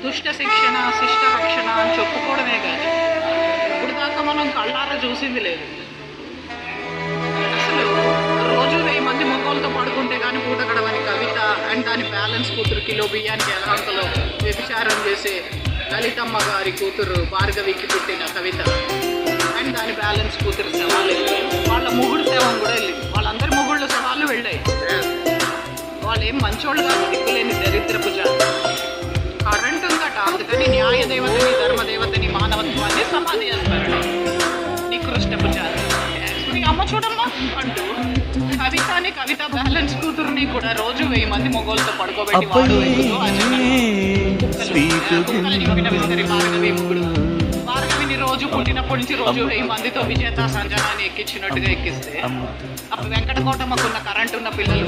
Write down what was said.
దుష్ట శిక్షణ శిష్ట రక్షణ అని చెప్పుకోవడమే కానీ ఇప్పుడు దాకా మనం కళ్ళారా చూసింది లేదు. అసలు రోజు 1000 మంది మొక్కలతో పడుకుంటే కానీ పూట గడవని కవిత అండ్ దాని బ్యాలెన్స్ కూతురు కిలో బియ్యానికి ఎలాంతలో వ్యభిచారం చేసే లలితమ్మ గారి కూతురు భార్గవికి పుట్టిన కవిత అండ్ దాని బ్యాలెన్స్ కూతురు శవాలు వెళ్ళాయి. వాళ్ళ మొగుడు శవం కూడా వెళ్ళింది. వాళ్ళందరి మొగుళ్ళ శవాలు వెళ్ళాయి. వాళ్ళు ఏం మంచోళ్ళు కాదు, దిక్కులేని దరిద్రపు జాతి. కరెంట్ ఉందట, అందుకని న్యాయ దేవతని ధర్మదేవతని మానవత్వాన్ని సమాధి చేస్తారట. నికృష్టపు జాతి. మీ అమ్మ చూడమ్మా అంటూ కవితని కవిత బ్యాలెన్స్ కూతురుని కూడా రోజు 1000 మంది మొగోళ్ళతో పడుకోబెట్టి వాడు భార్గవిని రోజు పుట్టినప్పటి నుంచి రోజు 1000 మందితో విజేత సంజనాన్ని ఎక్కించినట్టుగా ఎక్కిస్తే అప్పుడు వెంకటకోటమ్మకున్న కరెంట్ ఉన్న పిల్లలు